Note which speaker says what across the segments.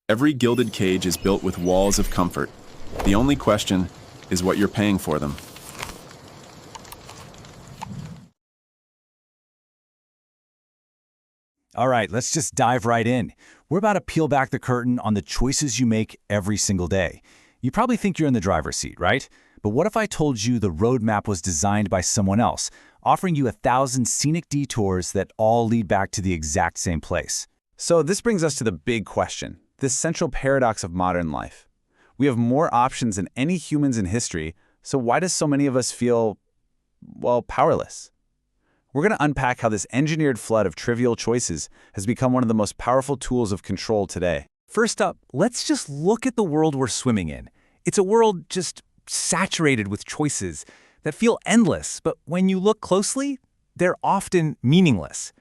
Speaker 1: Every gilded cage is built with walls of comfort. The only question is what you're paying for them.
Speaker 2: All right, let's just dive right in. We're about to peel back the curtain on the choices you make every single day. You probably think you're in the driver's seat, right? But what if I told you the roadmap was designed by someone else, offering you 1,000 scenic detours that all lead back to the exact same place?
Speaker 3: So this brings us to the big question, this central paradox of modern life. We have more options than any humans in history, so why does so many of us feel, well, powerless? We're going to unpack how this engineered flood of trivial choices has become one of the most powerful tools of control today.
Speaker 4: First up, let's just look at the world we're swimming in. It's a world just saturated with choices that feel endless, but when you look closely, they're often meaningless.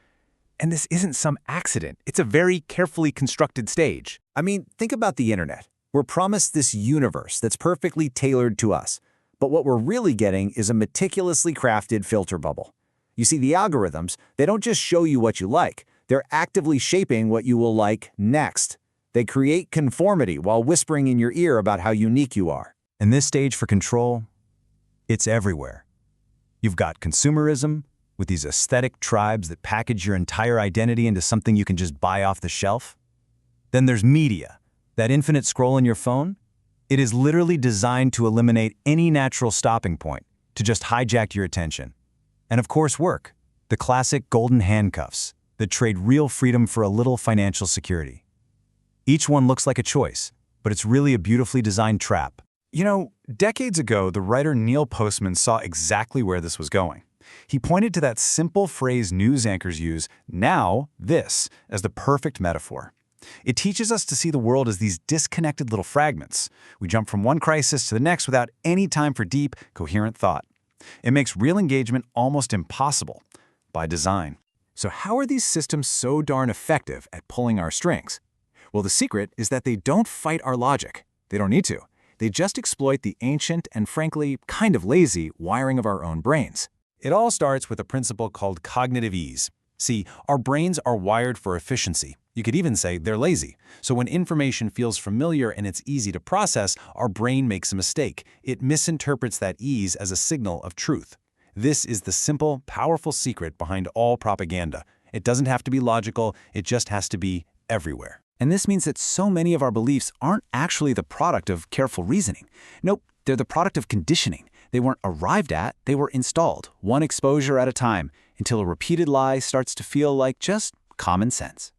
Speaker 4: And this isn't some accident. It's a very carefully constructed stage.
Speaker 5: I mean, think about the internet. We're promised this universe that's perfectly tailored to us, but what we're really getting is a meticulously crafted filter bubble. You see, the algorithms, they don't just show you what you like, they're actively shaping what you will like next. They create conformity while whispering in your ear about how unique you are.
Speaker 2: And this stage for control, it's everywhere. You've got consumerism, with these aesthetic tribes that package your entire identity into something you can just buy off the shelf. Then there's media, that infinite scroll on your phone. It is literally designed to eliminate any natural stopping point, to just hijack your attention. And of course work, the classic golden handcuffs that trade real freedom for a little financial security. Each one looks like a choice, but it's really a beautifully designed trap.
Speaker 3: You know, decades ago, the writer Neil Postman saw exactly where this was going. He pointed to that simple phrase news anchors use, "now this," as the perfect metaphor. It teaches us to see the world as these disconnected little fragments. We jump from one crisis to the next without any time for deep, coherent thought. It makes real engagement almost impossible, by design.
Speaker 4: So how are these systems so darn effective at pulling our strings? Well, the secret is that they don't fight our logic. They don't need to. They just exploit the ancient and frankly kind of lazy wiring of our own brains.
Speaker 2: It all starts with a principle called cognitive ease. See, our brains are wired for efficiency. You could even say they're lazy. So when information feels familiar and it's easy to process, our brain makes a mistake. It misinterprets that ease as a signal of truth. This is the simple, powerful secret behind all propaganda. It doesn't have to be logical, it just has to be everywhere.
Speaker 4: And this means that so many of our beliefs aren't actually the product of careful reasoning. Nope, they're the product of conditioning. They weren't arrived at, they were installed, one exposure at a time, until a repeated lie starts to feel like just common sense.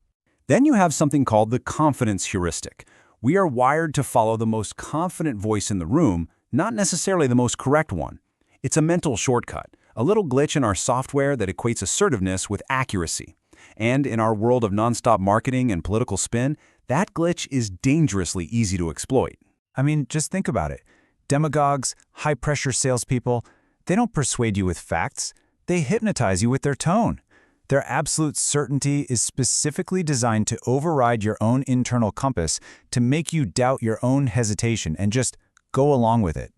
Speaker 2: Then you have something called the confidence heuristic. We are wired to follow the most confident voice in the room, not necessarily the most correct one. It's a mental shortcut, a little glitch in our software that equates assertiveness with accuracy. And in our world of nonstop marketing and political spin, that glitch is dangerously easy to exploit. I mean, just think about it. Demagogues, high-pressure salespeople, they don't persuade you with facts. They hypnotize you with their tone. Their absolute certainty is specifically designed to override your own internal compass to make you doubt your own hesitation and just go along with it.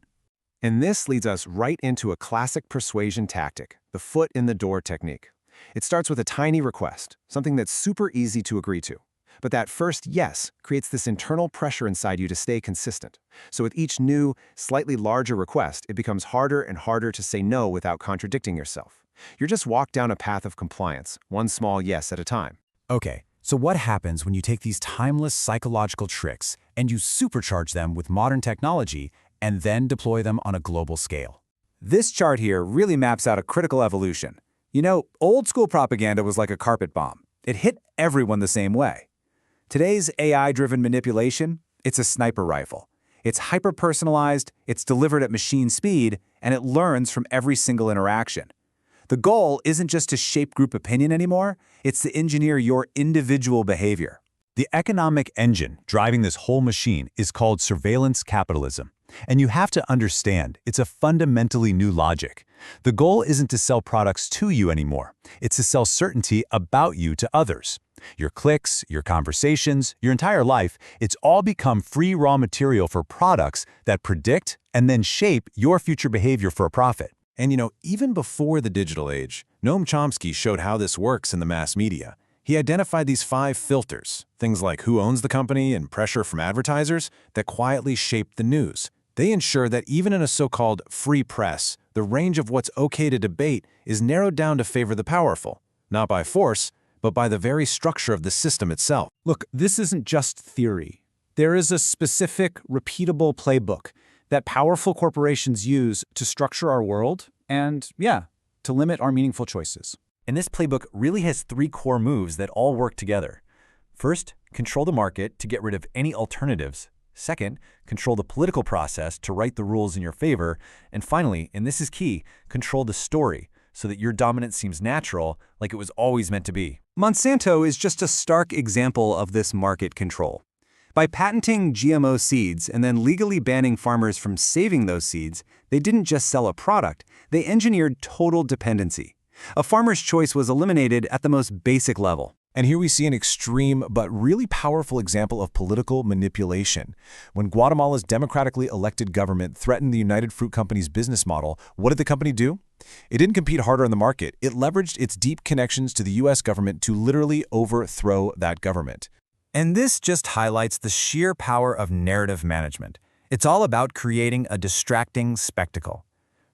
Speaker 6: And this leads us right into a classic persuasion tactic, the foot in the door technique. It starts with a tiny request, something that's super easy to agree to. But that first yes creates this internal pressure inside you to stay consistent. So with each new, slightly larger request, it becomes harder and harder to say no without contradicting yourself. You're just walked down a path of compliance, one small yes at a time.
Speaker 2: Okay, so what happens when you take these timeless psychological tricks and you supercharge them with modern technology and then deploy them on a global scale?
Speaker 3: This chart here really maps out a critical evolution. You know, old school propaganda was like a carpet bomb. It hit everyone the same way. Today's AI-driven manipulation, it's a sniper rifle. It's hyper-personalized, it's delivered at machine speed, and it learns from every single interaction. The goal isn't just to shape group opinion anymore, it's to engineer your individual behavior.
Speaker 2: The economic engine driving this whole machine is called surveillance capitalism. And you have to understand, it's a fundamentally new logic. The goal isn't to sell products to you anymore. It's to sell certainty about you to others. Your clicks, your conversations, your entire life, it's all become free raw material for products that predict and then shape your future behavior for a profit.
Speaker 4: And you know, even before the digital age, Noam Chomsky showed how this works in the mass media.
Speaker 6: He identified these 5 filters, things like who owns the company and pressure from advertisers, that quietly shape the news. They ensure that even in a so-called free press, the range of what's okay to debate is narrowed down to favor the powerful, not by force, but by the very structure of the system itself.
Speaker 2: Look, this isn't just theory. There is a specific, repeatable playbook that powerful corporations use to structure our world and, to limit our meaningful choices.
Speaker 7: And this playbook really has 3 core moves that all work together. First, control the market to get rid of any alternatives. Second, control the political process to write the rules in your favor. And finally, and this is key, control the story so that your dominance seems natural, like it was always meant to be.
Speaker 2: Monsanto is just a stark example of this market control. By patenting GMO seeds and then legally banning farmers from saving those seeds, they didn't just sell a product, they engineered total dependency. A farmer's choice was eliminated at the most basic level.
Speaker 6: And here we see an extreme but really powerful example of political manipulation. When Guatemala's democratically elected government threatened the United Fruit Company's business model, what did the company do? It didn't compete harder on the market. It leveraged its deep connections to the U.S. government to literally overthrow that government.
Speaker 5: And this just highlights the sheer power of narrative management. It's all about creating a distracting spectacle.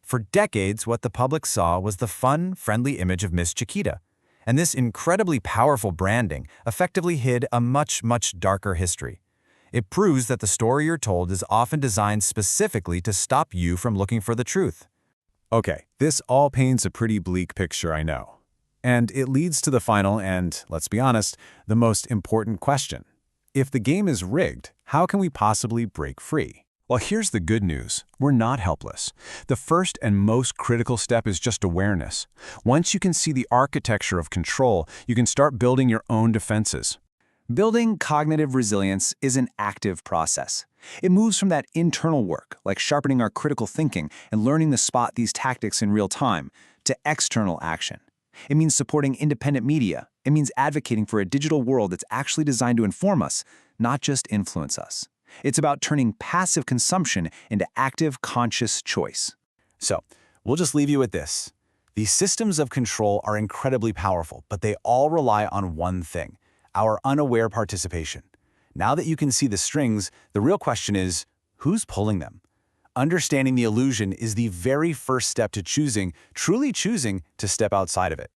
Speaker 5: For decades, what the public saw was the fun, friendly image of Miss Chiquita. And this incredibly powerful branding effectively hid a much, much darker history. It proves that the story you're told is often designed specifically to stop you from looking for the truth.
Speaker 6: Okay, this all paints a pretty bleak picture, I know. And it leads to the final and, let's be honest, the most important question. If the game is rigged, how can we possibly break free? Well, here's the good news. We're not helpless. The first and most critical step is just awareness. Once you can see the architecture of control, you can start building your own defenses.
Speaker 3: Building cognitive resilience is an active process. It moves from that internal work, like sharpening our critical thinking and learning to spot these tactics in real time, to external action. It means supporting independent media. It means advocating for a digital world that's actually designed to inform us, not just influence us. It's about turning passive consumption into active, conscious choice.
Speaker 5: So, we'll just leave you with this. These systems of control are incredibly powerful, but they all rely on one thing: our unaware participation. Now that you can see the strings, the real question is, who's pulling them? Understanding the illusion is the very first step to truly choosing to step outside of it.